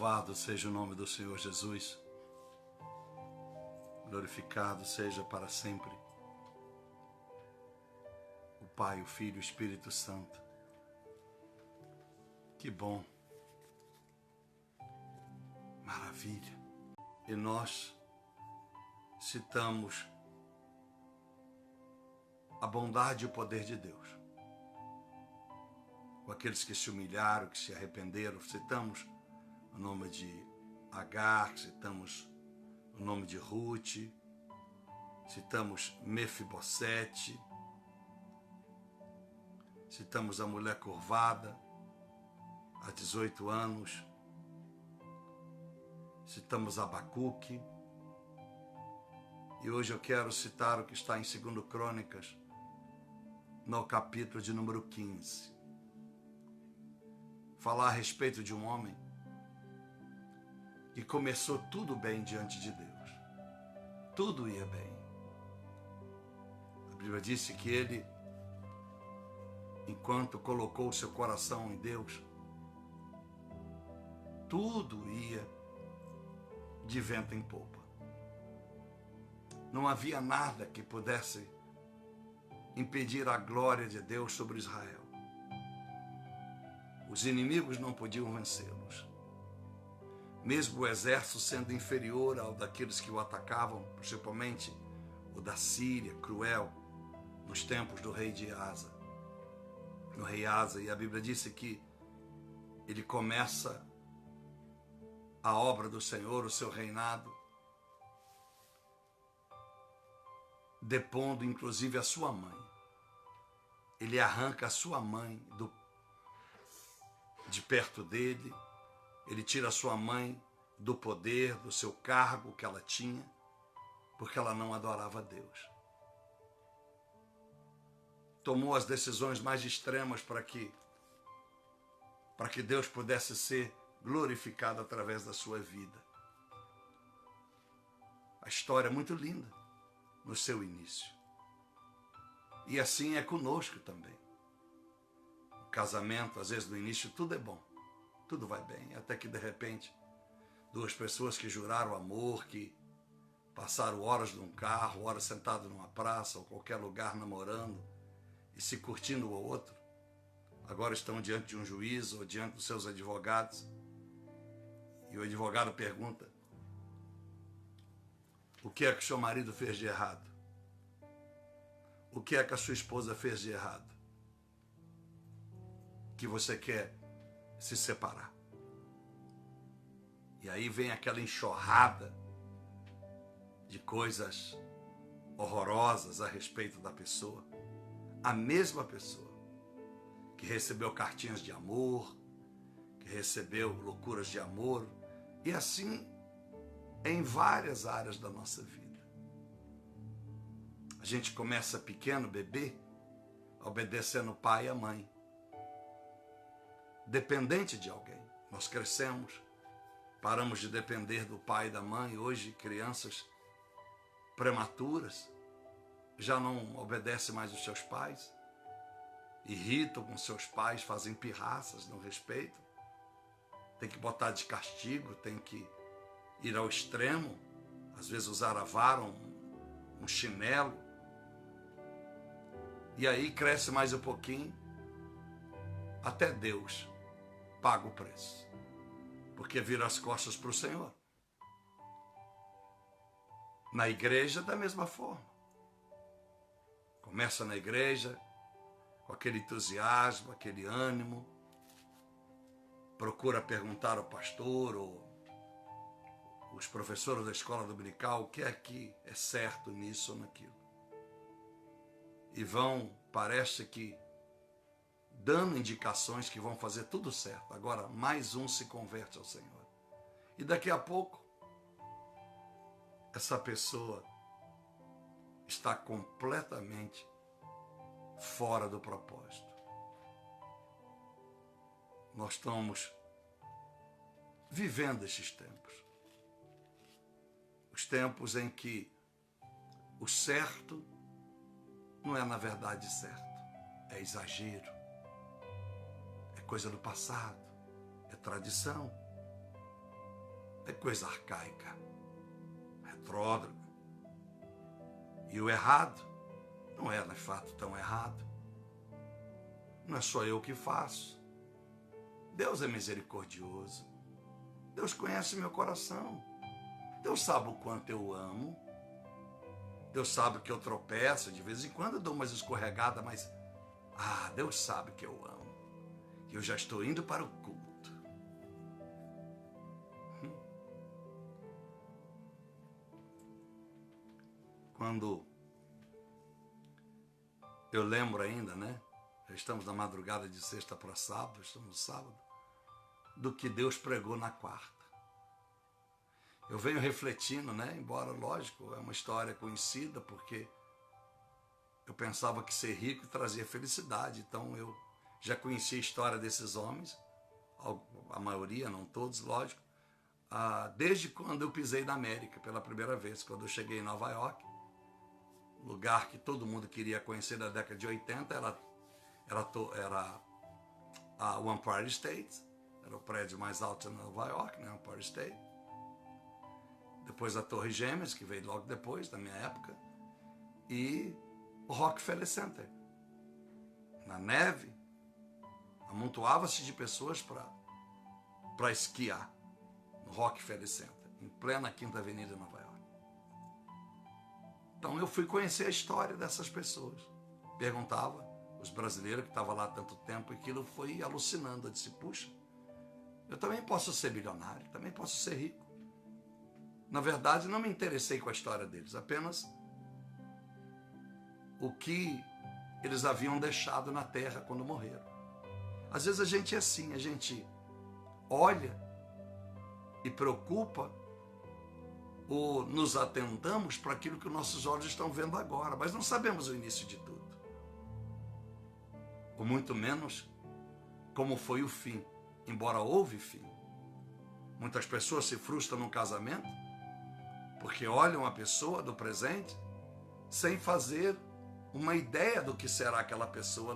Louvado seja o nome do Senhor Jesus. Glorificado seja para sempre o Pai, o Filho e o Espírito Santo. Que bom. Maravilha. E nós citamos a bondade e o poder de Deus. Com aqueles que se humilharam, que se arrependeram, citamos o nome de Agar, citamos o nome de Ruth, citamos Mefibosete, citamos a mulher curvada, há 18 anos, citamos Abacuque, e hoje eu quero citar o que está em 2 Crônicas, no capítulo de número 15. Falar a respeito de um homem que começou tudo bem diante de Deus. Tudo ia bem. A Bíblia disse que ele, enquanto colocou o seu coração em Deus, tudo ia de vento em popa. Não havia nada que pudesse impedir a glória de Deus sobre Israel. Os inimigos não podiam vencê-los. Mesmo o exército sendo inferior ao daqueles que o atacavam, principalmente o da Síria, cruel, nos tempos do rei de Asa. No rei Asa, e a Bíblia disse que ele começa a obra do Senhor, o seu reinado, depondo inclusive a sua mãe. Ele arranca a sua mãe de perto dele, ele tira a sua mãe do poder, do seu cargo que ela tinha, porque ela não adorava a Deus. Tomou as decisões mais extremas para que Deus pudesse ser glorificado através da sua vida. A história é muito linda no seu início. E assim é conosco também. O casamento, às vezes no início, tudo é bom. Tudo vai bem, até que de repente, duas pessoas que juraram amor, que passaram horas num carro, horas sentado numa praça ou qualquer lugar namorando e se curtindo o outro, agora estão diante de um juiz ou diante dos seus advogados, e o advogado pergunta: o que é que o seu marido fez de errado? O que é que a sua esposa fez de errado? Que você quer se separar. E aí vem aquela enxurrada de coisas horrorosas a respeito da pessoa. A mesma pessoa que recebeu cartinhas de amor, que recebeu loucuras de amor, e assim em várias áreas da nossa vida. A gente começa pequeno, bebê, obedecendo o pai e a mãe, dependente de alguém. Nós crescemos, paramos de depender do pai e da mãe. Hoje, crianças prematuras já não obedecem mais os seus pais, irritam com seus pais, fazem pirraças, não respeitam. Tem que botar de castigo, tem que ir ao extremo, às vezes usar a vara, um chinelo. E aí cresce mais um pouquinho, até Deus paga o preço, porque vira as costas para o Senhor. Na igreja, da mesma forma. Começa na igreja com aquele entusiasmo, aquele ânimo, procura perguntar ao pastor ou os professores da escola dominical o que é que é certo nisso ou naquilo. E vão, parece que, dando indicações que vão fazer tudo certo. Agora, mais um se converte ao Senhor. E daqui a pouco, essa pessoa está completamente fora do propósito. Nós estamos vivendo esses tempos. Os tempos em que o certo não é na verdade certo, é exagero, é coisa do passado, é tradição. é coisa arcaica, retrógrada. E o errado não é, de fato, tão errado. Não é só eu que faço. Deus é misericordioso. Deus conhece meu coração. Deus sabe o quanto eu amo. Deus sabe que eu tropeço. De vez em quando eu dou umas escorregadas, mas Deus sabe que eu amo. E eu já estou indo para o culto. Quando eu lembro ainda, né? Já estamos na madrugada de sexta para sábado, estamos no sábado, do que Deus pregou na quarta. Eu venho refletindo, né? Embora, lógico, é uma história conhecida, porque eu pensava que ser rico trazia felicidade. Então eu já conhecia a história desses homens, a maioria, não todos, lógico, desde quando eu pisei na América pela primeira vez, quando eu cheguei em Nova York, lugar que todo mundo queria conhecer na década de 80, era o Empire State, era o prédio mais alto de Nova York, né? Empire State. Depois a Torre Gêmeas, que veio logo depois, da minha época, e o Rockefeller Center. Na neve, amontoava-se de pessoas para esquiar no Rockefeller Center, em plena Quinta Avenida de Nova York. Então eu fui conhecer a história dessas pessoas. Perguntava, os brasileiros que estavam lá há tanto tempo, e aquilo foi alucinando. Eu disse, puxa, eu também posso ser bilionário, também posso ser rico. Na verdade, não me interessei com a história deles, apenas o que eles haviam deixado na terra quando morreram. Às vezes a gente é assim, a gente olha e preocupa ou nos atentamos para aquilo que os nossos olhos estão vendo agora, mas não sabemos o início de tudo. Ou muito menos como foi o fim, embora houve fim. Muitas pessoas se frustram no casamento porque olham a pessoa do presente sem fazer uma ideia do que será aquela pessoa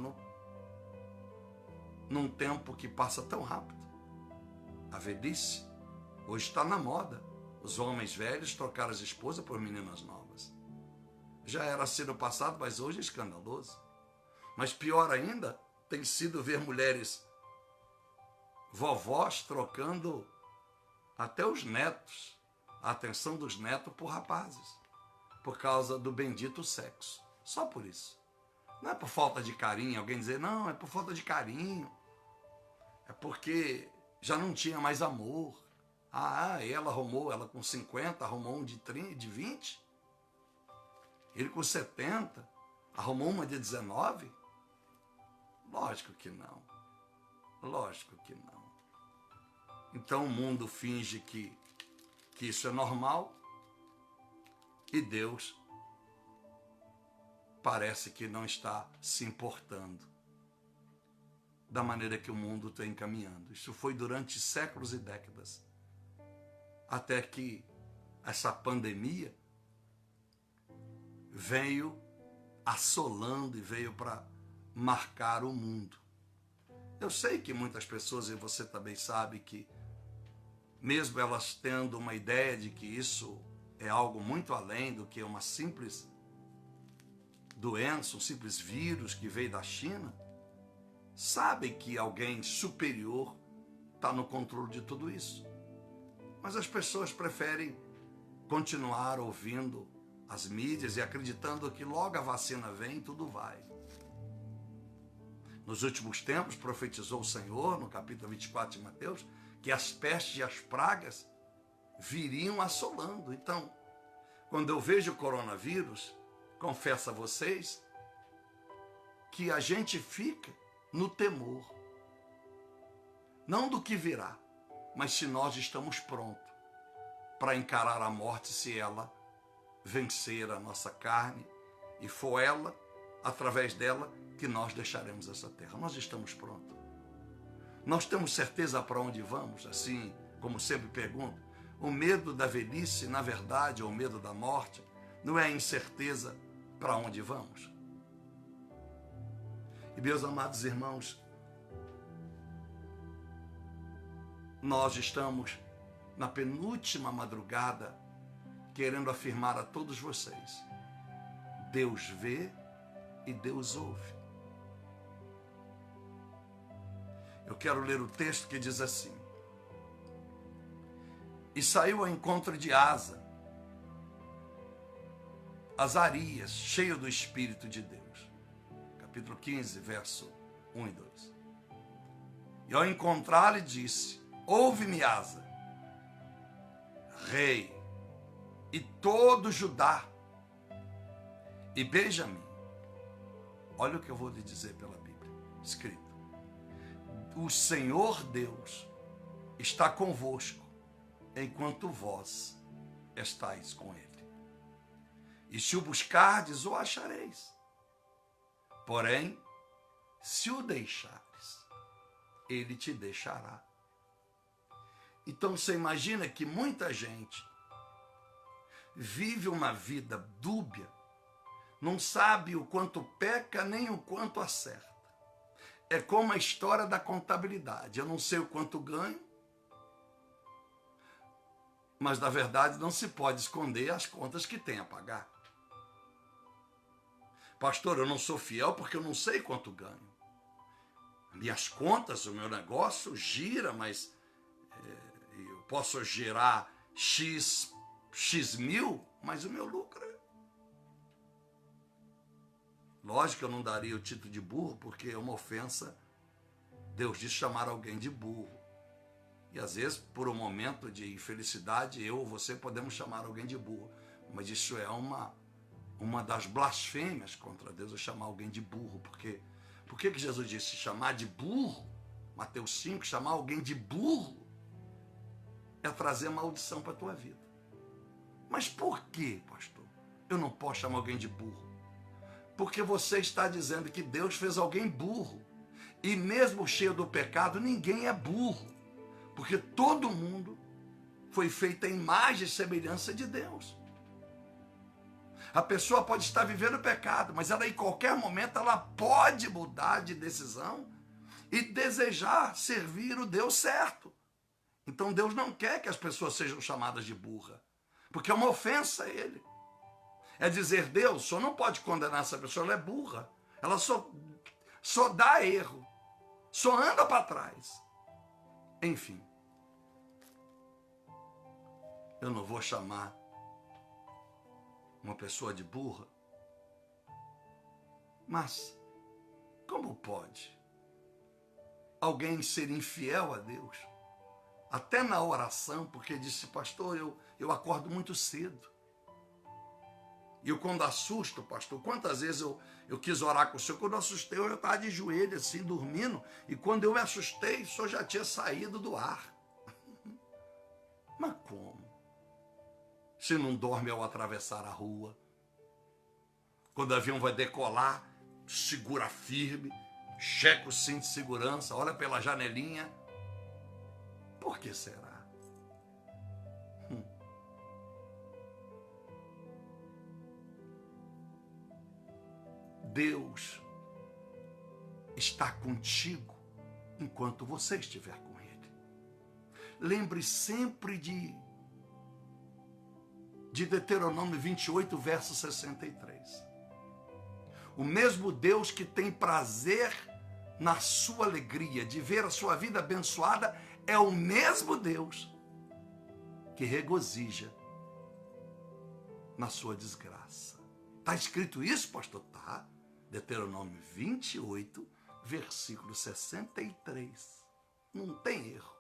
num tempo que passa tão rápido. A velhice hoje está na moda. Os homens velhos trocaram as esposas por meninas novas. Já era assim no passado, mas hoje é escandaloso. Mas pior ainda tem sido ver mulheres vovós trocando até os netos, a atenção dos netos por rapazes, por causa do bendito sexo. Só por isso. Não é por falta de carinho, alguém dizer, não, é por falta de carinho. É porque já não tinha mais amor. Ela arrumou, ela com 50, arrumou um de 30, de 20. Ele com 70, arrumou uma de 19. Lógico que não. Lógico que não. Então o mundo finge que isso é normal e Deus parece que não está se importando da maneira que o mundo está encaminhando. Isso foi durante séculos e décadas, até que essa pandemia veio assolando e veio para marcar o mundo. Eu sei que muitas pessoas, e você também sabe, que mesmo elas tendo uma ideia de que isso é algo muito além do que uma simples doença, um simples vírus que veio da China, sabem que alguém superior está no controle de tudo isso. Mas as pessoas preferem continuar ouvindo as mídias e acreditando que logo a vacina vem e tudo vai. Nos últimos tempos, profetizou o Senhor, no capítulo 24 de Mateus, que as pestes e as pragas viriam assolando. Então, quando eu vejo o coronavírus, confesso a vocês que a gente fica no temor. Não do que virá, mas se nós estamos prontos para encarar a morte se ela vencer a nossa carne e for ela, através dela, que nós deixaremos essa terra. Nós estamos prontos. Nós temos certeza para onde vamos, assim como sempre pergunto. O medo da velhice, na verdade, ou o medo da morte, não é a incerteza para onde vamos. E meus amados irmãos, nós estamos na penúltima madrugada, querendo afirmar a todos vocês: Deus vê e Deus ouve. Eu quero ler o texto que diz assim: e saiu ao encontro de Asa, Azarias, cheio do Espírito de Deus. Capítulo 15, verso 1 e 2. E ao encontrá-lo disse: ouve-me, Asa, rei, e todo Judá, e Benjamim. Olha o que eu vou lhe dizer pela Bíblia, escrito: o Senhor Deus está convosco, enquanto vós estáis com ele. E se o buscardes, o achareis. Porém, se o deixares, ele te deixará. Então você imagina que muita gente vive uma vida dúbia, não sabe o quanto peca nem o quanto acerta. É como a história da contabilidade: eu não sei o quanto ganho, mas na verdade não se pode esconder as contas que tem a pagar. Pastor, eu não sou fiel porque eu não sei quanto ganho. Minhas contas, o meu negócio gira, mas eu posso gerar X mil, mas o meu lucro é... Lógico que eu não daria o título de burro, porque é uma ofensa. Deus diz chamar alguém de burro. E às vezes, por um momento de infelicidade, eu ou você podemos chamar alguém de burro. Mas isso é uma das blasfêmias contra Deus, é chamar alguém de burro. Por que Jesus disse chamar de burro? Mateus 5, chamar alguém de burro é trazer maldição para a tua vida. Mas por que, pastor, eu não posso chamar alguém de burro? Porque você está dizendo que Deus fez alguém burro. E mesmo cheio do pecado, ninguém é burro. Porque todo mundo foi feito à imagem e semelhança de Deus. A pessoa pode estar vivendo pecado, mas ela em qualquer momento ela pode mudar de decisão e desejar servir o Deus certo. Então Deus não quer que as pessoas sejam chamadas de burra, porque é uma ofensa a Ele. É dizer: Deus, o Senhor não pode condenar essa pessoa, ela é burra, ela só dá erro, só anda para trás. Enfim, eu não vou chamar uma pessoa de burra, mas como pode alguém ser infiel a Deus, até na oração? Porque disse: pastor, eu acordo muito cedo. E eu, quando assusto, pastor, quantas vezes eu quis orar com o Senhor, quando eu assustei, eu estava de joelho assim, dormindo, e quando eu me assustei, o Senhor já tinha saído do ar. Mas como? Se não dorme ao atravessar a rua, quando o avião vai decolar, segura firme, checa o cinto de segurança, olha pela janelinha. Por que será? Deus está contigo enquanto você estiver com Ele. Lembre sempre de Deuteronômio 28, verso 63. O mesmo Deus que tem prazer na sua alegria, de ver a sua vida abençoada, é o mesmo Deus que regozija na sua desgraça. Está escrito isso, pastor? Tá. Deuteronômio 28, versículo 63. Não tem erro.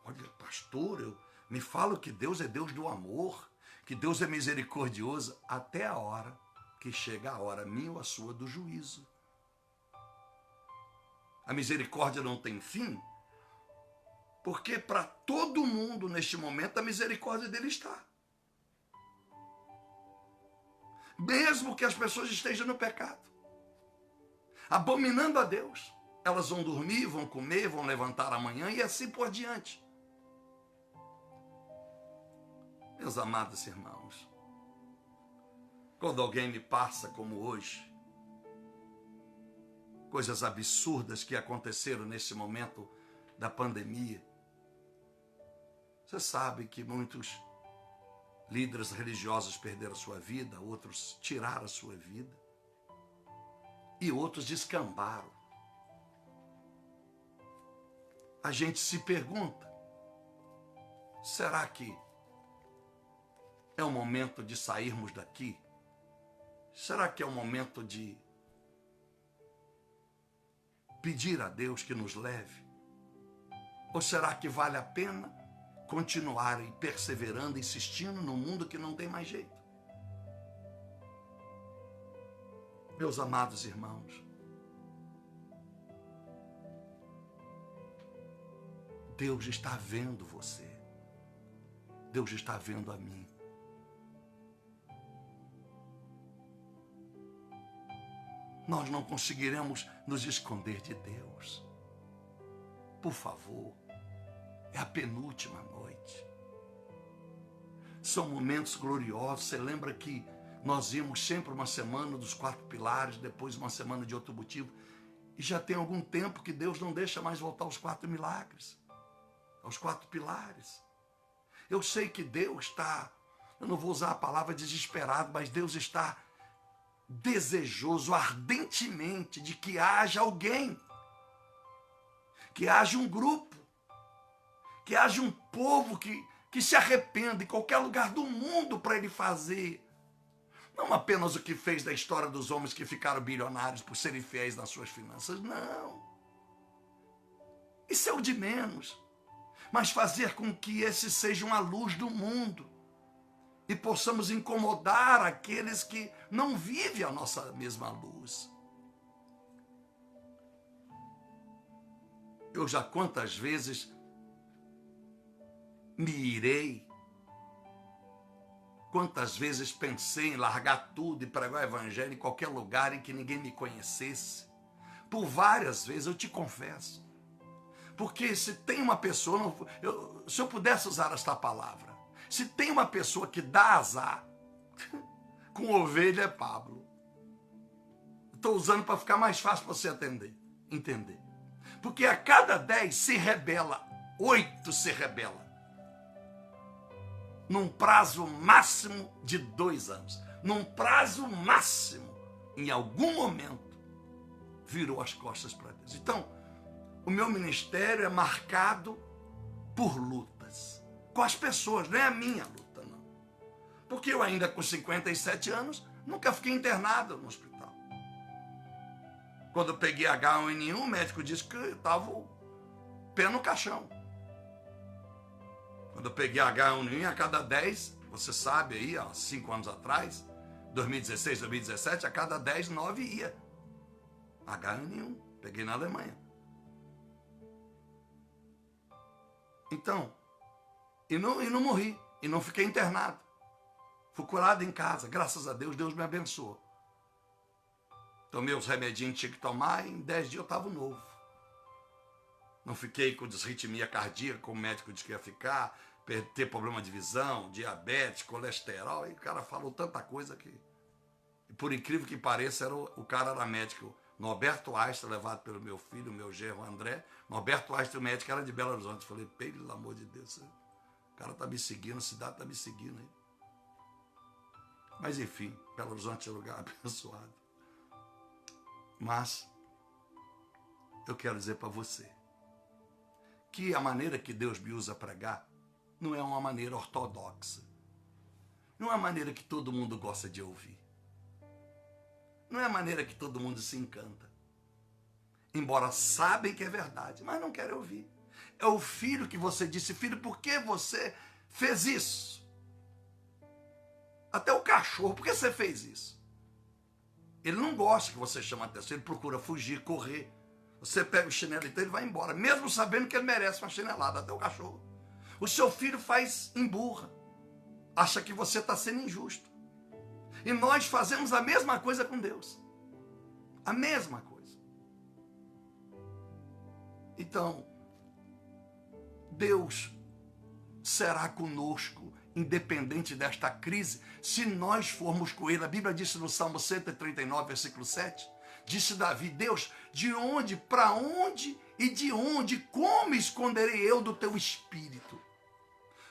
Olha, pastor, me fala que Deus é Deus do amor, que Deus é misericordioso, até a hora que chega a hora minha ou a sua do juízo. A misericórdia não tem fim, porque para todo mundo neste momento a misericórdia dele está. Mesmo que as pessoas estejam no pecado, abominando a Deus, elas vão dormir, vão comer, vão levantar amanhã e assim por diante. Meus amados irmãos, quando alguém me passa como hoje, coisas absurdas que aconteceram nesse momento da pandemia, Você sabe que muitos líderes religiosos perderam a sua vida, outros tiraram a sua vida e outros descambaram. A gente se pergunta, será que é o momento de sairmos daqui? Será que é o momento de pedir a Deus que nos leve? Ou será que vale a pena continuar e perseverando, insistindo num mundo que não tem mais jeito? Meus amados irmãos, Deus está vendo você. Deus está vendo a mim. Nós não conseguiremos nos esconder de Deus. Por favor, é a penúltima noite. São momentos gloriosos. Você lembra que nós íamos sempre uma semana dos 4 pilares, depois uma semana de outro motivo. E já tem algum tempo que Deus não deixa mais voltar aos 4 milagres, aos 4 pilares. Eu sei que Deus está, eu não vou usar a palavra desesperado, mas Deus está desejoso ardentemente de que haja alguém, que haja um grupo, que haja um povo que se arrependa em qualquer lugar do mundo para ele fazer. Não apenas o que fez da história dos homens que ficaram bilionários por serem fiéis nas suas finanças, não. Isso é o de menos. Mas fazer com que esse seja uma luz do mundo e possamos incomodar aqueles que não vivem a nossa mesma luz. Eu já quantas vezes me irei, quantas vezes pensei em largar tudo e pregar o evangelho em qualquer lugar em que ninguém me conhecesse. Por várias vezes, eu te confesso. Porque se tem uma pessoa, se eu pudesse usar esta palavra, se tem uma pessoa que dá azar, com ovelha é Pablo. Estou usando para ficar mais fácil para você entender. Porque a cada 10 se rebela, 8 se rebela. Num prazo máximo de 2 anos. Num prazo máximo, em algum momento, virou as costas para Deus. Então, o meu ministério é marcado por lutas. Com as pessoas, não é a minha luta, não. Porque eu ainda com 57 anos, nunca fiquei internado no hospital. Quando eu peguei H1N1, o médico disse que eu estava o pé no caixão. Quando eu peguei H1N1, a cada 10, você sabe aí, há 5 anos atrás, 2016, 2017, a cada 10, 9 ia. H1N1, peguei na Alemanha. Então, e não morri, e não fiquei internado. Fui curado em casa, graças a Deus, Deus me abençoou. Tomei os remedinhos que tinha que tomar e em 10 dias eu estava novo. Não fiquei com disritmia cardíaca, como o médico disse que ia ficar, ter problema de visão, diabetes, colesterol, e o cara falou tanta coisa que... E por incrível que pareça, o cara era médico. Norberto Einstein, levado pelo meu filho, meu genro André. Norberto Einstein, o médico, era de Belo Horizonte. Eu falei, pelo amor de Deus, o cara está me seguindo, a cidade está me seguindo aí. Mas enfim, Belo Horizonte é um lugar abençoado. Mas eu quero dizer para você que a maneira que Deus me usa a pregar não é uma maneira ortodoxa. Não é a maneira que todo mundo gosta de ouvir. Não é a maneira que todo mundo se encanta. Embora sabem que é verdade, mas não querem ouvir. É o filho que você disse, filho, por que você fez isso? Até o cachorro, por que você fez isso? Ele não gosta que você chame a atenção, ele procura fugir, correr. Você pega o chinelo então ele vai embora, mesmo sabendo que ele merece uma chinelada, até o cachorro. O seu filho faz emburra, acha que você está sendo injusto. E nós fazemos a mesma coisa com Deus. A mesma coisa. Então, Deus será conosco, independente desta crise, se nós formos com Ele. A Bíblia disse no Salmo 139, versículo 7, disse Davi, Deus, de onde, para onde e de onde, como esconderei eu do teu espírito?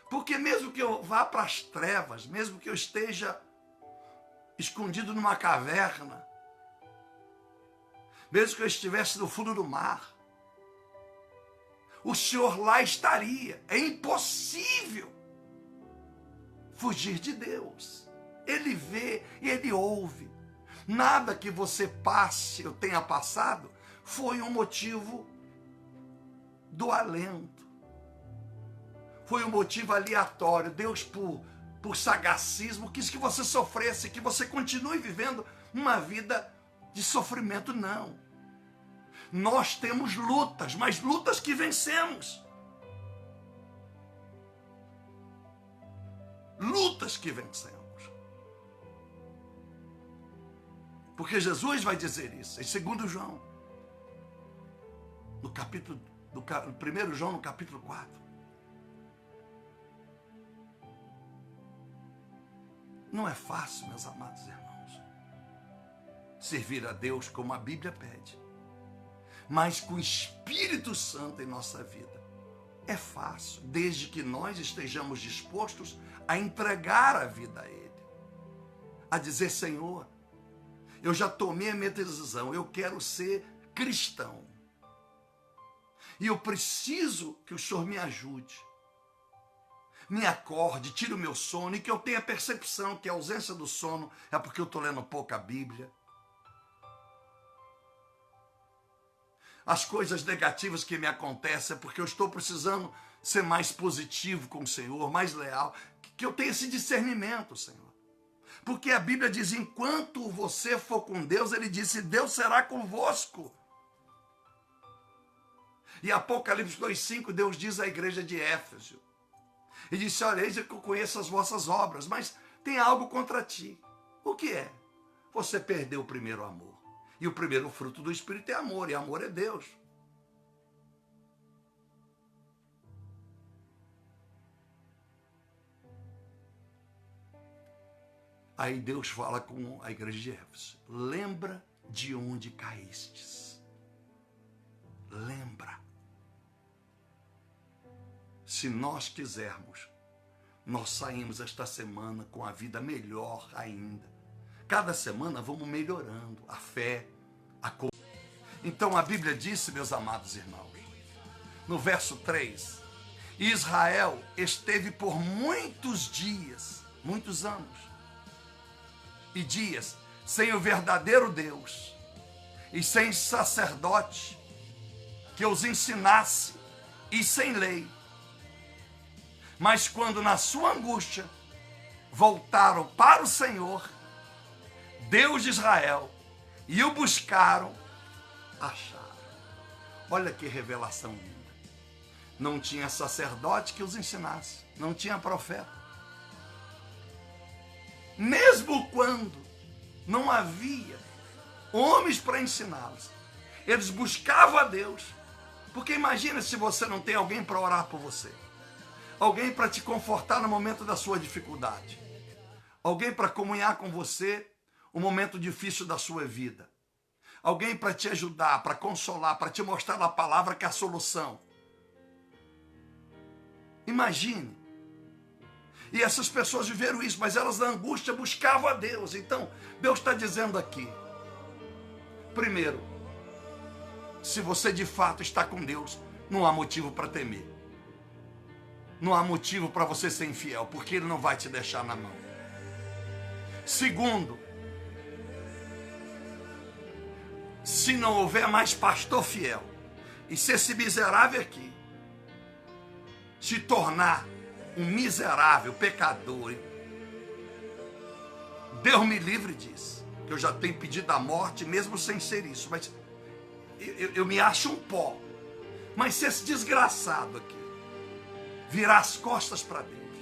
Porque mesmo que eu vá para as trevas, mesmo que eu esteja escondido numa caverna, mesmo que eu estivesse no fundo do mar, o Senhor lá estaria. É impossível fugir de Deus. Ele vê e Ele ouve. Nada que você passe, eu tenha passado, foi um motivo do alento. Foi um motivo aleatório. Deus, por sagacismo, quis que você sofresse, que você continue vivendo uma vida de sofrimento. Não. Nós temos lutas, mas lutas que vencemos. Lutas que vencemos. Porque Jesus vai dizer isso em 2 João, no 1 João, no capítulo 4. Não é fácil, meus amados irmãos, servir a Deus como a Bíblia pede. Mas com o Espírito Santo em nossa vida, é fácil, desde que nós estejamos dispostos a entregar a vida a Ele. A dizer, Senhor, eu já tomei a minha decisão, eu quero ser cristão. E eu preciso que o Senhor me ajude, me acorde, tire o meu sono, e que eu tenha percepção que a ausência do sono é porque eu estou lendo pouco a Bíblia. As coisas negativas que me acontecem é porque eu estou precisando ser mais positivo com o Senhor, mais leal, que eu tenha esse discernimento, Senhor. Porque a Bíblia diz, enquanto você for com Deus, Ele disse, Deus será convosco. E Apocalipse 2,5, Deus diz à igreja de Éfeso, e disse, olha, eis que eu conheço as vossas obras, mas tem algo contra ti. O que é? Você perdeu o primeiro amor. E o primeiro fruto do Espírito é amor, e amor é Deus. Aí Deus fala com a igreja de Éfeso, lembra de onde caístes. Lembra. Se nós quisermos, nós saímos esta semana com a vida melhor ainda. Cada semana vamos melhorando a fé, a comunhão. Então a Bíblia disse, meus amados irmãos, no verso 3, Israel esteve por muitos dias, muitos anos, e dias sem o verdadeiro Deus e sem sacerdote que os ensinasse e sem lei. Mas quando na sua angústia voltaram para o Senhor, Deus de Israel, e o buscaram, acharam. Olha que revelação linda. Não tinha sacerdote que os ensinasse, não tinha profeta. Mesmo quando não havia homens para ensiná-los, eles buscavam a Deus. Porque imagina se você não tem alguém para orar por você, alguém para te confortar no momento da sua dificuldade, alguém para comunhar com você o momento difícil da sua vida, alguém para te ajudar, para consolar, para te mostrar na palavra que é a solução. Imagine. E essas pessoas viveram isso, mas elas na angústia buscavam a Deus. Então, Deus está dizendo aqui, primeiro, se você de fato está com Deus, não há motivo para temer. Não há motivo para você ser infiel, porque Ele não vai te deixar na mão. Segundo, se não houver mais pastor fiel, e se esse miserável aqui se tornar um miserável pecador, Deus me livre disso, que eu já tenho pedido a morte mesmo sem ser isso, mas eu me acho um pó. Mas se esse desgraçado aqui virar as costas para Deus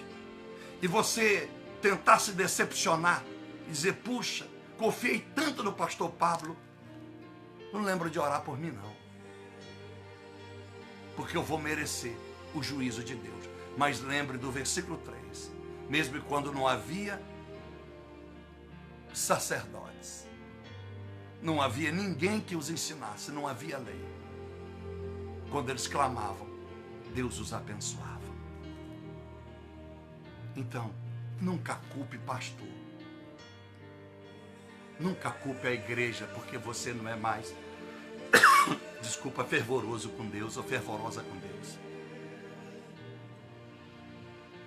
e você tentar se decepcionar e dizer, puxa, confiei tanto no pastor Pablo, não lembro de orar por mim não, porque eu vou merecer o juízo de Deus. Mas lembre do versículo 3, mesmo quando não havia sacerdotes, não havia ninguém que os ensinasse, não havia lei, quando eles clamavam, Deus os abençoava. Então, nunca culpe pastor. Nunca culpe a igreja porque você não é mais, desculpa, fervoroso com Deus ou fervorosa com Deus.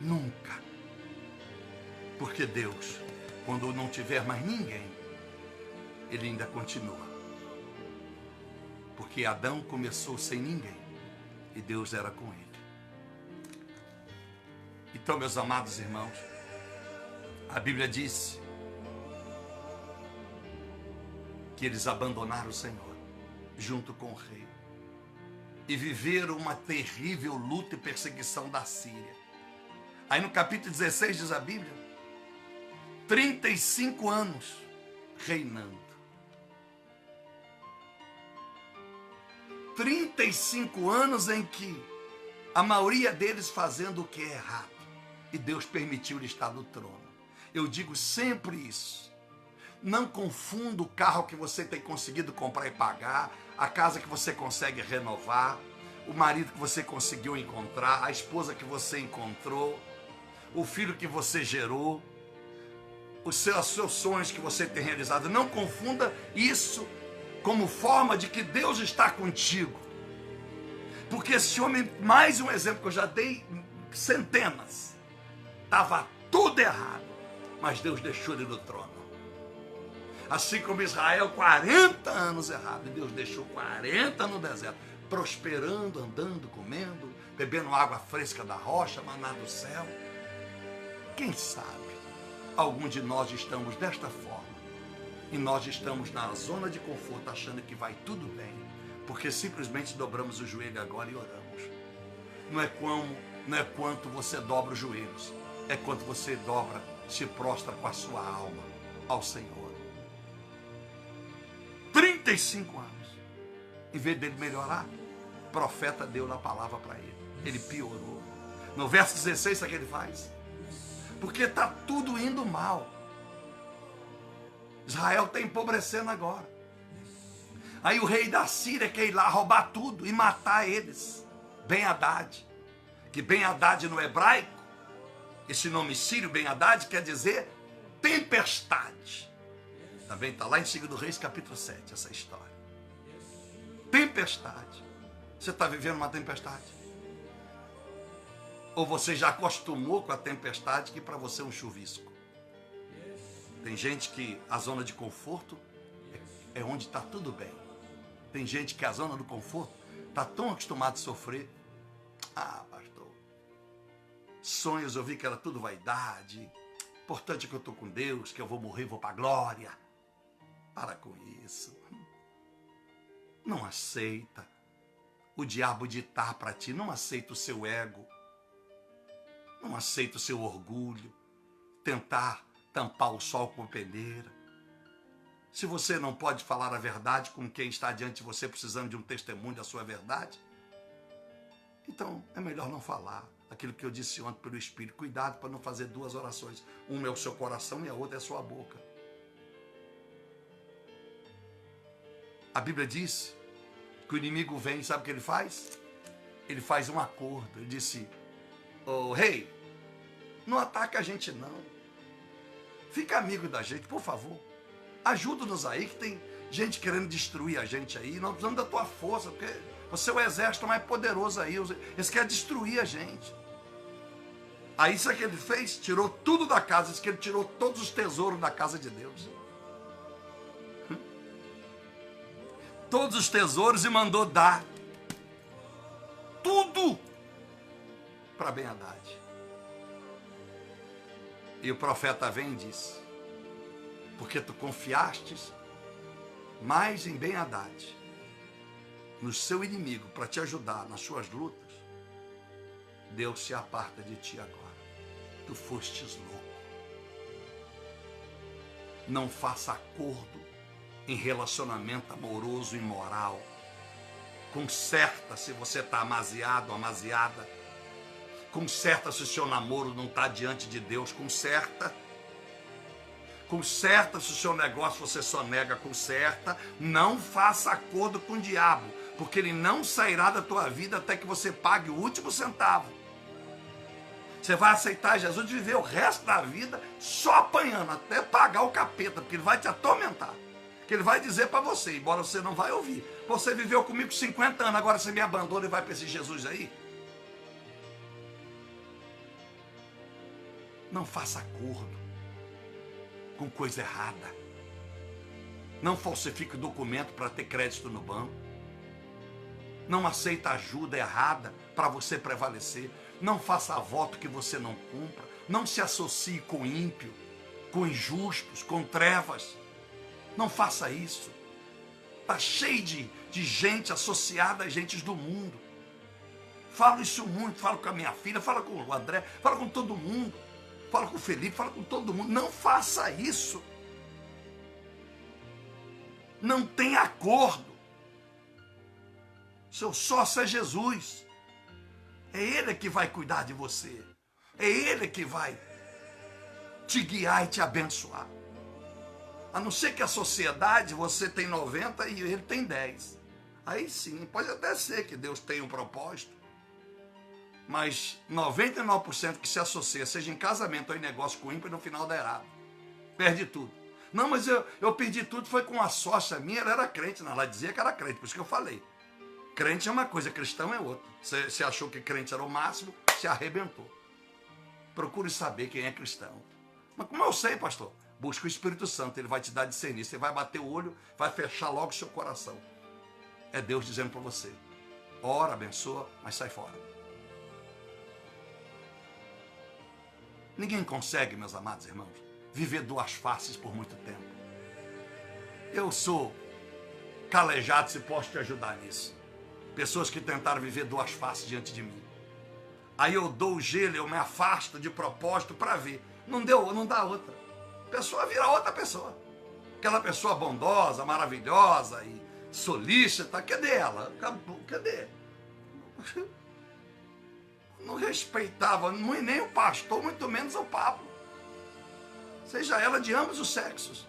Nunca. Porque Deus, quando não tiver mais ninguém, Ele ainda continua. Porque Adão começou sem ninguém e Deus era com ele. Então, meus amados irmãos, a Bíblia diz que eles abandonaram o Senhor junto com o rei e viveram uma terrível luta e perseguição da Síria. Aí no capítulo 16 diz a Bíblia, 35 anos reinando. 35 anos em que a maioria deles fazendo o que é errado. E Deus permitiu-lhe estar no trono. Eu digo sempre isso. Não confunda o carro que você tem conseguido comprar e pagar, a casa que você consegue renovar, o marido que você conseguiu encontrar, a esposa que você encontrou, o filho que você gerou, os seus sonhos que você tem realizado. Não confunda isso como forma de que Deus está contigo. Porque esse homem, mais um exemplo que eu já dei centenas, estava tudo errado, mas Deus deixou ele no trono. Assim como Israel, 40 anos errado, e Deus deixou 40 no deserto, prosperando, andando, comendo, bebendo água fresca da rocha, maná do céu. Quem sabe, algum de nós estamos desta forma, e nós estamos na zona de conforto, achando que vai tudo bem, porque simplesmente dobramos o joelho agora e oramos. Não é quanto você dobra os joelhos, é quanto você dobra, se prostra com a sua alma ao Senhor. 35 anos. Em vez dele melhorar, o profeta deu na palavra para ele. Ele piorou. No verso 16, sabe o que ele faz? Porque está tudo indo mal. Israel está empobrecendo agora. Aí o rei da Síria quer ir lá roubar tudo e matar eles. Ben-Hadad. Que Ben-Hadad no hebraico, esse nome sírio, Ben-Hadad, quer dizer tempestade. Também está lá em 2 Reis, capítulo 7, essa história. Tempestade. Você está vivendo uma tempestade? Ou você já acostumou com a tempestade, que para você é um chuvisco? Tem gente que a zona de conforto é onde está tudo bem. Tem gente que a zona do conforto está tão acostumado a sofrer. Ah, pastor, sonhos eu vi que era tudo vaidade. Importante é que eu estou com Deus, que eu vou morrer, vou para a glória. Para com isso. Não aceita o diabo ditar para ti. Não aceita o seu ego. Não aceita o seu orgulho. Tentar tampar o sol com a peneira. Se você não pode falar a verdade com quem está diante de você precisando de um testemunho da sua verdade, então é melhor não falar. Aquilo que eu disse ontem pelo Espírito. Cuidado para não fazer duas orações. Uma é o seu coração e a outra é a sua boca. A Bíblia diz que o inimigo vem, sabe o que ele faz? Ele faz um acordo. Ele disse, ô rei, não ataca a gente não. Fica amigo da gente, por favor. Ajuda-nos aí, que tem gente querendo destruir a gente aí. Nós precisamos da tua força, porque você é o exército mais poderoso aí. Eles querem destruir a gente. Aí isso que ele fez? Tirou tudo da casa. Isso que ele tirou todos os tesouros da casa de Deus. Todos os tesouros e mandou dar tudo para Ben-Hadad. E o profeta vem e diz, porque tu confiastes mais em Ben-Hadad, no seu inimigo, para te ajudar nas suas lutas, Deus se aparta de ti agora. Tu fostes louco. Não faça acordo em relacionamento amoroso e moral. Conserta se você está amaziado, amaziada. Conserta se o seu namoro não está diante de Deus. Conserta. Conserta se o seu negócio você só nega. Conserta. Não faça acordo com o diabo, porque ele não sairá da tua vida até que você pague o último centavo. Você vai aceitar Jesus e viver o resto da vida só apanhando, até pagar o capeta, porque ele vai te atormentar. Que ele vai dizer para você, embora você não vai ouvir. Você viveu comigo 50 anos, agora você me abandona e vai para esse Jesus aí? Não faça acordo com coisa errada. Não falsifique documento para ter crédito no banco. Não aceita ajuda errada para você prevalecer. Não faça voto que você não cumpra. Não se associe com ímpio, com injustos, com trevas. Não faça isso. Está cheio de gente associada a gentes do mundo. Falo isso muito, falo com a minha filha, falo com o André, falo com todo mundo. Falo com o Felipe, falo com todo mundo. Não faça isso. Não tem acordo. Seu sócio é Jesus. É Ele que vai cuidar de você. É Ele que vai te guiar e te abençoar. A não ser que a sociedade, você tem 90 e ele tem 10. Aí sim, pode até ser que Deus tenha um propósito. Mas 99% que se associa, seja em casamento ou em negócio com ímpio, no final dá errado. Perde tudo. Não, mas eu perdi tudo, foi com a sócia minha, ela era crente. Não, ela dizia que era crente, por isso que eu falei. Crente é uma coisa, cristão é outra. Você achou que crente era o máximo, se arrebentou. Procure saber quem é cristão. Mas como eu sei, pastor? Busca o Espírito Santo, ele vai te dar discernir. Você vai bater o olho, vai fechar logo o seu coração. É Deus dizendo para você. Ora, abençoa, mas sai fora. Ninguém consegue, meus amados irmãos, viver duas faces por muito tempo. Eu sou calejado, se posso te ajudar nisso. Pessoas que tentaram viver duas faces diante de mim. Aí eu dou o gelo, eu me afasto de propósito para ver. Não deu, não dá outra. A pessoa vira outra pessoa. Aquela pessoa bondosa, maravilhosa e solícita, cadê ela? Cadê? Não respeitava nem o pastor, muito menos o Pablo. Seja ela de ambos os sexos.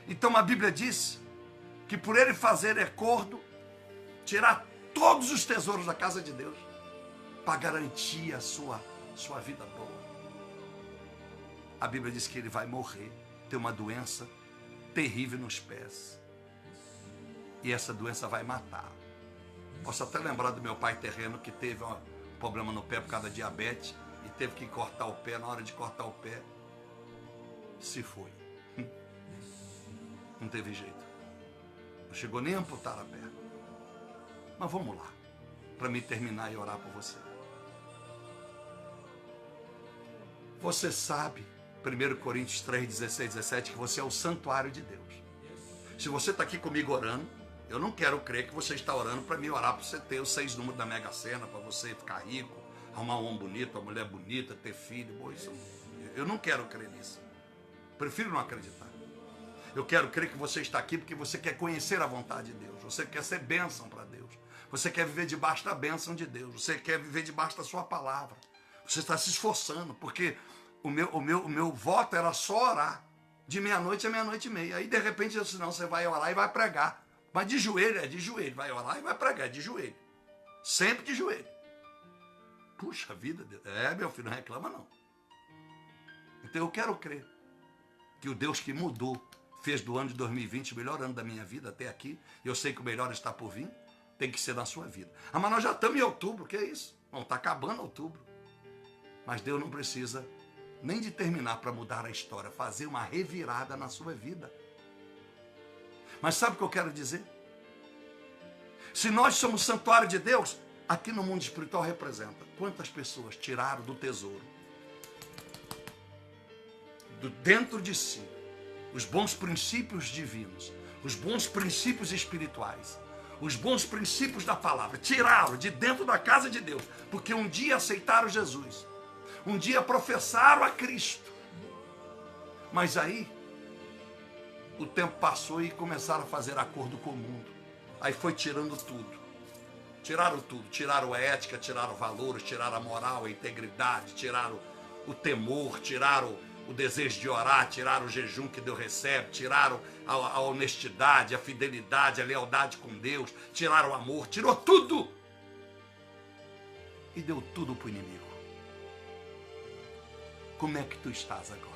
Então a Bíblia diz que por ele fazer acordo, tirar todos os tesouros da casa de Deus, para garantir a sua vida boa. A Bíblia diz que ele vai morrer, ter uma doença terrível nos pés. E essa doença vai matar. Posso até lembrar do meu pai terreno que teve um problema no pé por causa da diabetes e teve que cortar o pé. Na hora de cortar o pé, se foi. Não teve jeito. Não chegou nem a amputar a perna. Mas vamos lá, para me terminar e orar por você. Você sabe, 1 Coríntios 3, 16, 17, que você é o santuário de Deus. Se você está aqui comigo orando, eu não quero crer que você está orando para me orar para você ter os 6 números da Mega Sena, para você ficar rico, arrumar um homem bonito, uma mulher bonita, ter filho. Bom, isso, eu não quero crer nisso. Prefiro não acreditar. Eu quero crer que você está aqui porque você quer conhecer a vontade de Deus. Você quer ser bênção para Deus. Você quer viver debaixo da bênção de Deus. Você quer viver debaixo da sua palavra. Você está se esforçando, porque o meu voto era só orar. De meia-noite a meia-noite e meia. Aí, de repente, eu disse, não, você vai orar e vai pregar. Mas de joelho, é de joelho. Vai orar e vai pregar, é de joelho. Sempre de joelho. Puxa vida, Deus. Meu filho, não reclama não. Então eu quero crer que o Deus que mudou, fez do ano de 2020 o melhor ano da minha vida até aqui, e eu sei que o melhor está por vir, tem que ser na sua vida. Ah, mas nós já estamos em outubro, que é isso? Não, está acabando outubro. Mas Deus não precisa nem de terminar para mudar a história, fazer uma revirada na sua vida. Mas sabe o que eu quero dizer? Se nós somos santuário de Deus, aqui no mundo espiritual representa quantas pessoas tiraram do tesouro, do dentro de si, os bons princípios divinos, os bons princípios espirituais, os bons princípios da palavra, tiraram de dentro da casa de Deus, porque um dia aceitaram Jesus, um dia professaram a Cristo, mas aí o tempo passou e começaram a fazer acordo com o mundo, aí foi tirando tudo, tiraram a ética, tiraram valores, tiraram a moral, a integridade, tiraram o temor, tiraram o desejo de orar, tiraram o jejum que Deus recebe, tiraram a honestidade, a fidelidade, a lealdade com Deus, tiraram o amor, tirou tudo. e deu tudo para o inimigo. Como é que tu estás agora?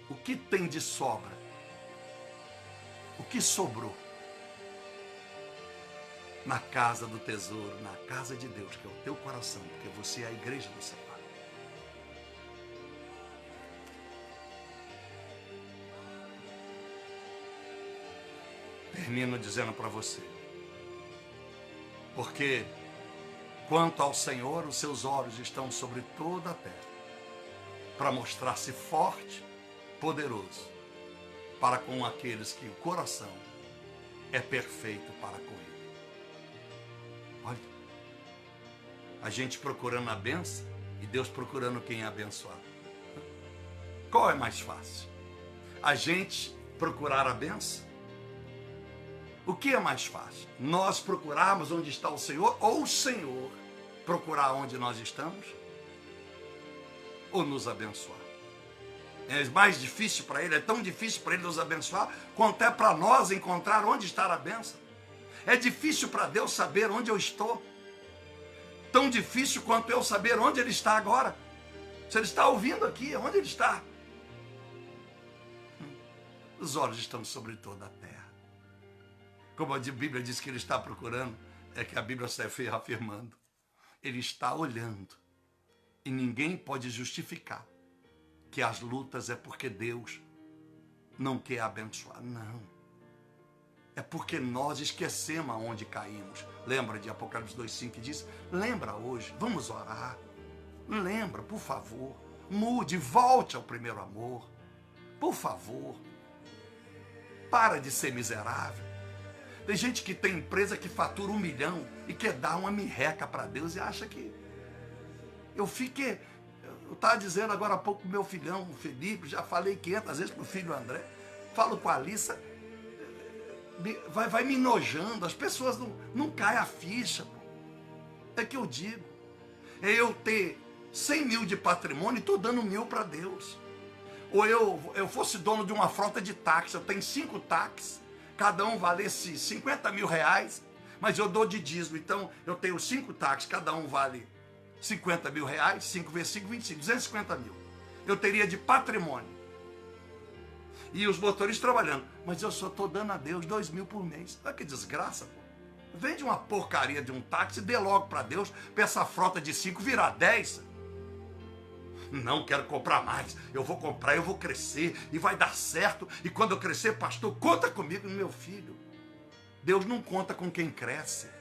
O que tem de sobra? O que sobrou? Na casa do tesouro, na casa de Deus, que é o teu coração, porque você é a igreja do Senhor. Termino dizendo para você, porque quanto ao Senhor, os seus olhos estão sobre toda a terra, para mostrar-se forte, poderoso, para com aqueles que o coração é perfeito para com Ele. Olha, a gente procurando a bênção e Deus procurando quem abençoar. Qual é mais fácil? A gente procurar a bênção? O que é mais fácil? Nós procurarmos onde está o Senhor ou o Senhor procurar onde nós estamos? Ou nos abençoar? É mais difícil para Ele, é tão difícil para Ele nos abençoar, quanto é para nós encontrar onde está a bênção. É difícil para Deus saber onde eu estou. Tão difícil quanto eu saber onde Ele está agora. Se Ele está ouvindo aqui, onde Ele está? Os olhos estão sobre toda a terra. Como a Bíblia diz que Ele está procurando, é que a Bíblia está afirmando. Ele está olhando. E ninguém pode justificar que as lutas é porque Deus não quer abençoar. Não. É porque nós esquecemos aonde caímos. Lembra de Apocalipse 2,5 que diz? Lembra hoje, vamos orar. Lembra, por favor. Mude, volte ao primeiro amor. Por favor. Para de ser miserável. Tem gente que tem empresa que fatura 1 milhão e quer dar uma mirreca para Deus e acha que... Eu estava dizendo agora há pouco pro meu filhão, o Felipe, já falei 500 vezes pro filho André, falo com a Alissa, vai me nojando, as pessoas não caem a ficha. Pô. É que eu digo, é eu ter 100 mil de patrimônio e estou dando 1.000 para Deus. Ou eu fosse dono de uma frota de táxi, eu tenho 5 táxis, cada um valesse 50 mil reais, mas eu dou de dízimo, então eu tenho 5 táxis, cada um vale 50 mil reais, 5 vezes 5, 25, 250 mil. Eu teria de patrimônio. E os motoristas trabalhando. Mas eu só estou dando a Deus 2.000 por mês. Olha que desgraça, pô. Vende uma porcaria de um táxi e dê logo para Deus, para essa frota de 5 virar 10. Não quero comprar mais. Eu vou comprar, eu vou crescer e vai dar certo. E quando eu crescer, pastor, conta comigo, meu filho. Deus não conta com quem cresce.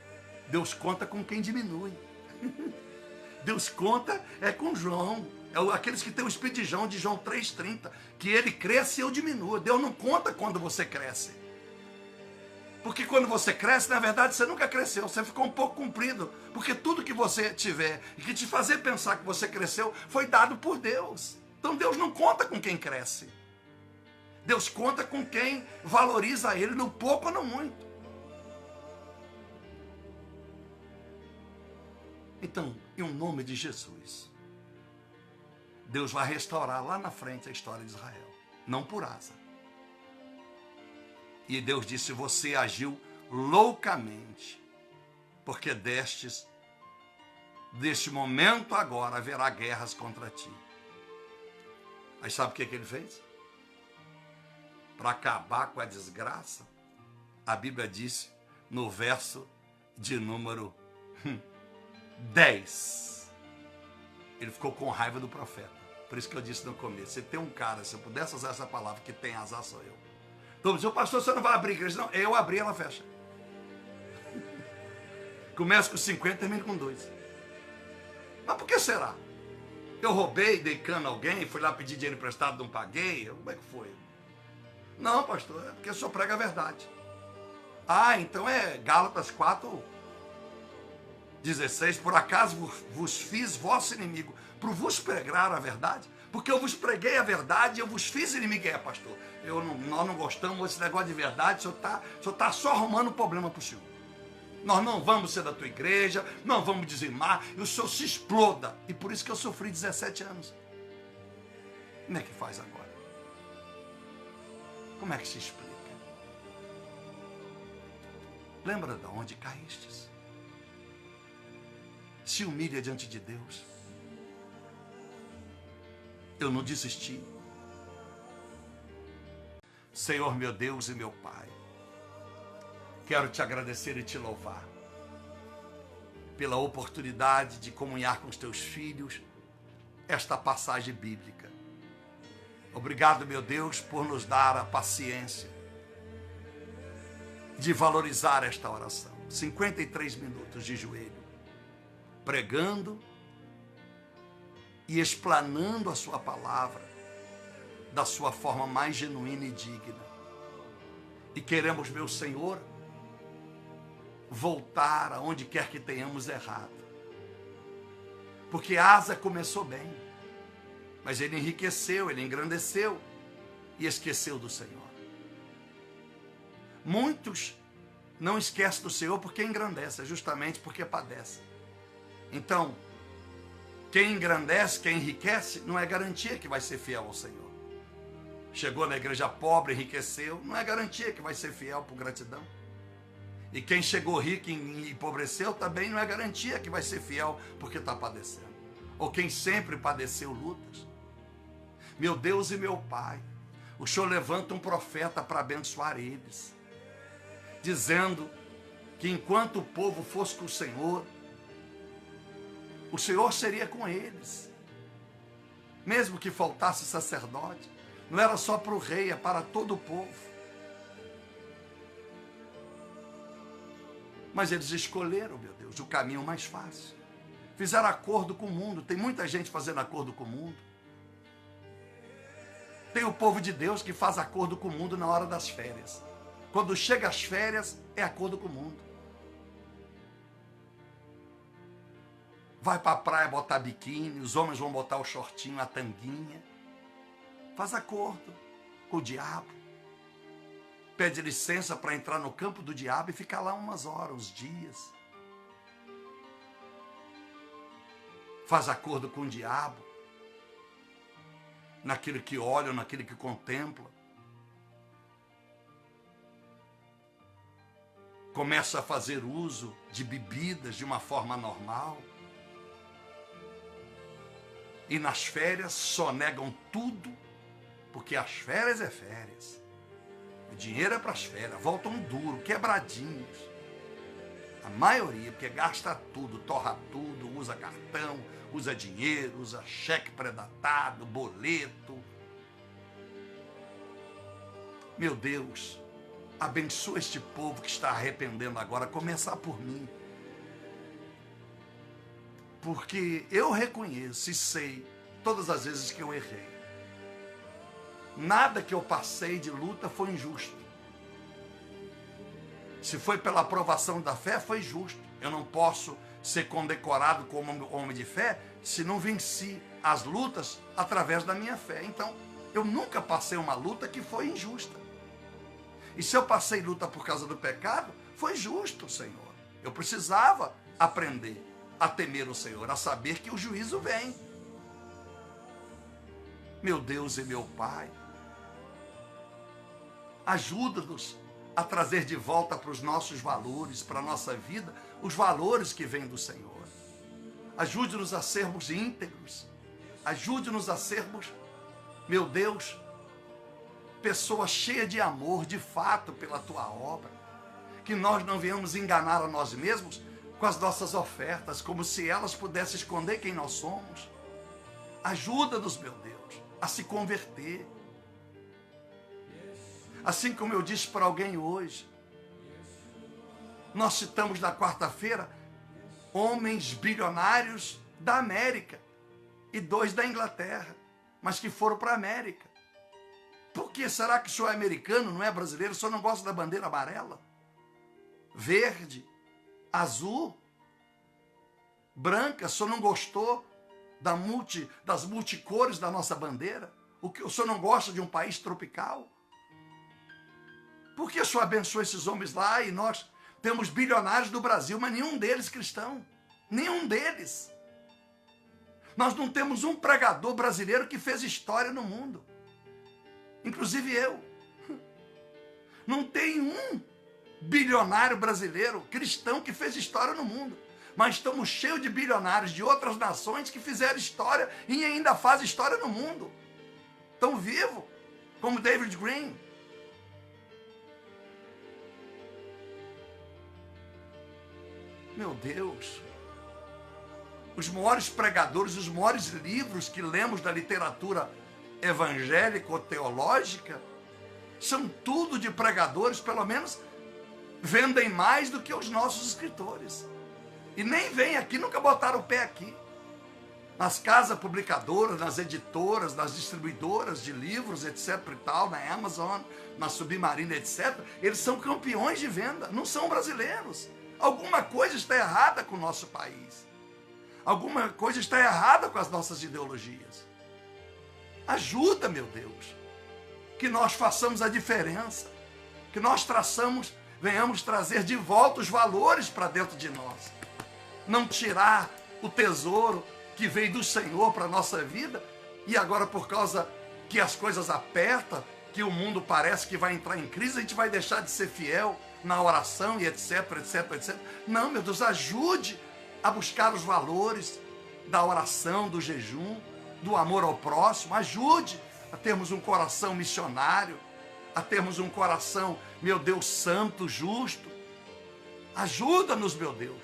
Deus conta com quem diminui. Deus conta com João, aqueles que têm o espírito de João 3,30, que ele cresce e eu diminuo. Deus não conta quando você cresce. Porque quando você cresce, na verdade, você nunca cresceu, você ficou um pouco comprido. Porque tudo que você tiver e que te fazer pensar que você cresceu, foi dado por Deus. Então Deus não conta com quem cresce. Deus conta com quem valoriza Ele no pouco ou no muito. Então, em nome de Jesus, Deus vai restaurar lá na frente a história de Israel, não por asa. E Deus disse, você agiu loucamente, porque deste momento agora haverá guerras contra ti. Mas sabe o que ele fez? Para acabar com a desgraça, a Bíblia disse no verso de número 10. Ele ficou com raiva do profeta. Por isso que eu disse no começo, se tem um cara, se eu pudesse usar essa palavra, que tem azar, sou eu. Então, o pastor, você não vai abrir igreja? Não, eu abri, ela fecha. Começa com 50 e termina com 2. Mas por que será? Eu roubei, dei cano a alguém, fui lá pedir dinheiro emprestado, não paguei? Como é que foi? Não, pastor, é porque o senhor prega a verdade. Ah, então é Gálatas 4:16, por acaso vos fiz vosso inimigo, por vos pregar a verdade? Porque eu vos preguei a verdade e eu vos fiz inimigo. É, pastor, nós não gostamos desse negócio de verdade, o senhor está só arrumando problema para o senhor. Nós não vamos ser da tua igreja, não vamos dizimar, e o senhor se exploda. E por isso que eu sofri 17 anos. Como é que faz agora? Como é que se explica? Lembra de onde caístes? se humilha diante de Deus. Eu não desisti. Senhor, meu Deus e meu Pai, quero te agradecer e te louvar pela oportunidade de comunhar com os teus filhos esta passagem bíblica. Obrigado, meu Deus, por nos dar a paciência de valorizar esta oração. 53 minutos de joelho, pregando e explanando a sua palavra da sua forma mais genuína e digna. E queremos, meu Senhor, voltar aonde quer que tenhamos errado. Porque Asa começou bem, mas ele enriqueceu, ele engrandeceu e esqueceu do Senhor. Muitos não esquecem do Senhor porque engrandece, justamente porque padece. Então, quem engrandece, quem enriquece, não é garantia que vai ser fiel ao Senhor. Chegou na igreja pobre, enriqueceu, não é garantia que vai ser fiel por gratidão. E quem chegou rico e empobreceu também não é garantia que vai ser fiel porque está padecendo. Ou quem sempre padeceu lutas. Meu Deus e meu Pai, o Senhor levanta um profeta para abençoar eles, dizendo que enquanto o povo fosse com o Senhor seria com eles. Mesmo que faltasse sacerdote, não era só para o rei, é para todo o povo. Mas eles escolheram, meu Deus, o caminho mais fácil. Fizeram acordo com o mundo. Tem muita gente fazendo acordo com o mundo. Tem o povo de Deus que faz acordo com o mundo na hora das férias. Quando chega as férias, é acordo com o mundo. Vai para a praia botar biquíni, os homens vão botar o shortinho, a tanguinha. Faz acordo com o diabo. Pede licença para entrar no campo do diabo e ficar lá umas horas, uns dias. Faz acordo com o diabo. Naquilo que olha, naquilo que contempla. Começa a fazer uso de bebidas de uma forma normal. E nas férias só negam tudo, porque as férias é férias. O dinheiro é para as férias, voltam duro, quebradinhos. A maioria, porque gasta tudo, torra tudo, usa cartão, usa dinheiro, usa cheque pré-datado, boleto. Meu Deus, abençoa este povo que está arrependendo agora, a começar por mim. Porque eu reconheço e sei todas as vezes que eu errei. Nada que eu passei de luta foi injusto. Se foi pela aprovação da fé, foi justo. Eu não posso ser condecorado como homem de fé se não venci as lutas através da minha fé. Então, eu nunca passei uma luta que foi injusta. E se eu passei luta por causa do pecado, foi justo, Senhor. Eu precisava aprender a temer o Senhor, a saber que o juízo vem. Meu Deus e meu Pai, ajuda-nos a trazer de volta para os nossos valores, para a nossa vida, os valores que vêm do Senhor. Ajude-nos a sermos íntegros. Ajude-nos a sermos, meu Deus, pessoas cheias de amor, de fato, pela Tua obra. Que nós não venhamos enganar a nós mesmos com as nossas ofertas, como se elas pudessem esconder quem nós somos. Ajuda-nos, meu Deus, a se converter. Assim como eu disse para alguém hoje, nós citamos na quarta-feira homens bilionários da América e 2 da Inglaterra, mas que foram para a América. Por que será que o senhor é americano, não é brasileiro? O senhor não gosta da bandeira amarela, verde, azul, branca? O senhor não gostou das multicores da nossa bandeira? O senhor não gosta de um país tropical? Por que o senhor abençoa esses homens lá e nós temos bilionários do Brasil, mas nenhum deles cristão? Nenhum deles. Nós não temos um pregador brasileiro que fez história no mundo. Inclusive eu. Não tem um bilionário brasileiro cristão que fez história no mundo. mas estamos cheios de bilionários de outras nações que fizeram história e ainda fazem história no mundo. Estão vivos, como David Green. Meu Deus, os maiores pregadores, os maiores livros que lemos da literatura evangélica ou teológica, são tudo de pregadores, pelo menos vendem mais do que os nossos escritores. E nem vêm aqui, nunca botaram o pé aqui. Nas casas publicadoras, nas editoras, nas distribuidoras de livros, etc. e tal, na Amazon, na Submarina, etc. Eles são campeões de venda, não são brasileiros. Alguma coisa está errada com o nosso país. Alguma coisa está errada com as nossas ideologias. Ajuda, meu Deus, que nós façamos a diferença, que nós venhamos trazer de volta os valores para dentro de nós. Não tirar o tesouro que veio do Senhor para a nossa vida e agora, por causa que as coisas apertam, que o mundo parece que vai entrar em crise, a gente vai deixar de ser fiel na oração e etc, etc, etc. Não, meu Deus, ajude a buscar os valores da oração, do jejum, do amor ao próximo. Ajude a termos um coração missionário, a termos um coração, meu Deus, santo, justo. Ajuda-nos, meu Deus.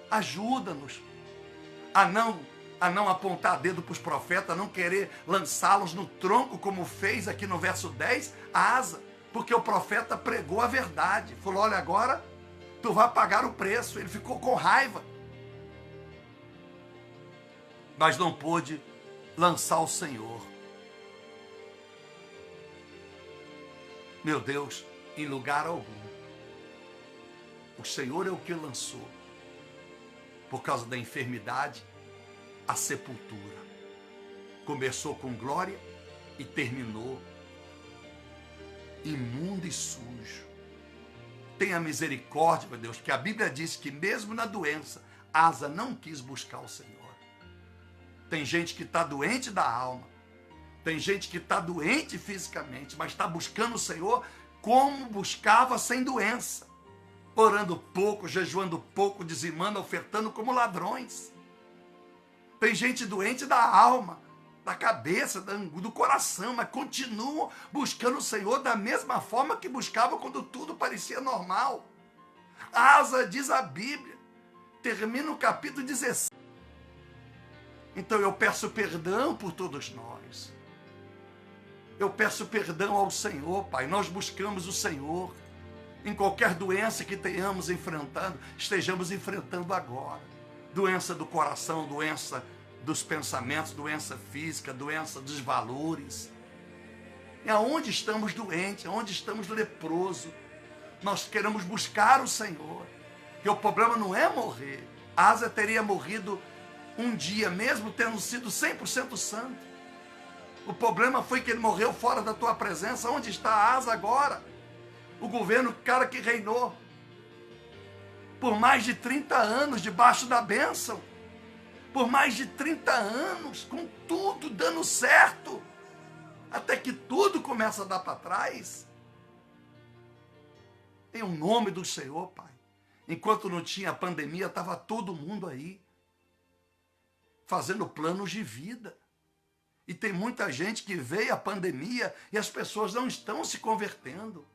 Ajuda-nos a não apontar dedo para os profetas, a não querer lançá-los no tronco, como fez aqui no verso 10, a Asa, porque o profeta pregou a verdade. Falou, olha, agora tu vai pagar o preço. Ele ficou com raiva, mas não pôde lançar o Senhor. Meu Deus, em lugar algum. O Senhor é o que lançou. Por causa da enfermidade, a sepultura. Começou com glória e terminou imundo e sujo. Tenha misericórdia, meu Deus, porque a Bíblia diz que mesmo na doença, Asa não quis buscar o Senhor. Tem gente que está doente da alma, tem gente que está doente fisicamente, mas está buscando o Senhor como buscava sem doença. Orando pouco, jejuando pouco, dizimando, ofertando como ladrões. Tem gente doente da alma, da cabeça, do coração, mas continuam buscando o Senhor da mesma forma que buscavam quando tudo parecia normal. Asa, diz a Bíblia, termina o capítulo 16. Então eu peço perdão por todos nós. Eu peço perdão ao Senhor, Pai. Nós buscamos o Senhor. Em qualquer doença que tenhamos enfrentando, estejamos enfrentando agora. Doença do coração, doença dos pensamentos, doença física, doença dos valores. É aonde estamos doentes, aonde estamos leprosos. Nós queremos buscar o Senhor. Porque o problema não é morrer. Asa teria morrido um dia, mesmo tendo sido 100% santo. O problema foi que ele morreu fora da tua presença. Onde está Asa agora? O governo, o cara que reinou por mais de 30 anos debaixo da bênção, por mais de 30 anos, com tudo dando certo, até que tudo começa a dar para trás. Em nome do Senhor, Pai. Enquanto não tinha pandemia, estava todo mundo aí, fazendo planos de vida. E tem muita gente que veio a pandemia e as pessoas não estão se convertendo.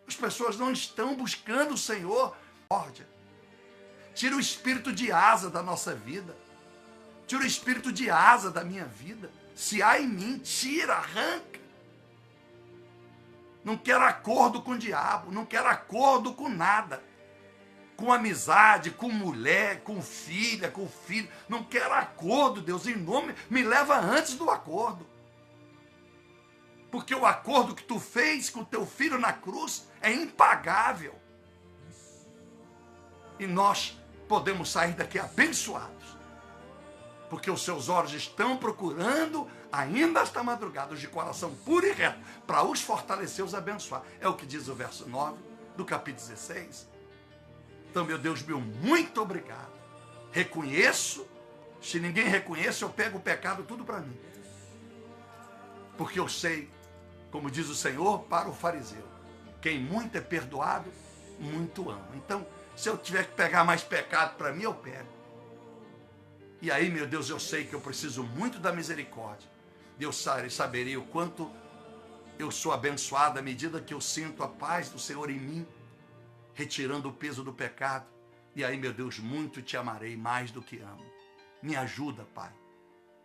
As pessoas não estão buscando o Senhor. Tira o espírito de Asa da nossa vida. Tira o espírito de Asa da minha vida. Se há em mim, tira, arranca. Não quero acordo com o diabo. Não quero acordo com nada. Com amizade, com mulher, com filha, com filho. Não quero acordo, Deus, em nome. Me leva antes do acordo. Porque o acordo que tu fez com o teu filho na cruz é impagável. E nós podemos sair daqui abençoados. Porque os seus olhos estão procurando, ainda esta madrugada, os de coração puro e reto, para os fortalecer, os abençoar. É o que diz o verso 9 do capítulo 16. Então, meu Deus, meu muito obrigado. Reconheço. Se ninguém reconhece, eu pego o pecado tudo para mim. Porque eu sei, como diz o Senhor para o fariseu, quem muito é perdoado, muito ama. Então, Se eu tiver que pegar mais pecado para mim, eu pego. E aí, meu Deus, eu sei que eu preciso muito da misericórdia. Deus saberia o quanto eu sou abençoado à medida que eu sinto a paz do Senhor em mim, retirando o peso do pecado. E aí, meu Deus, muito te amarei mais do que amo. Me ajuda, Pai.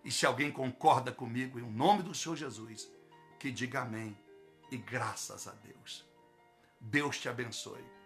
E se alguém concorda comigo, em nome do Senhor Jesus, que diga amém e graças a Deus. Deus te abençoe.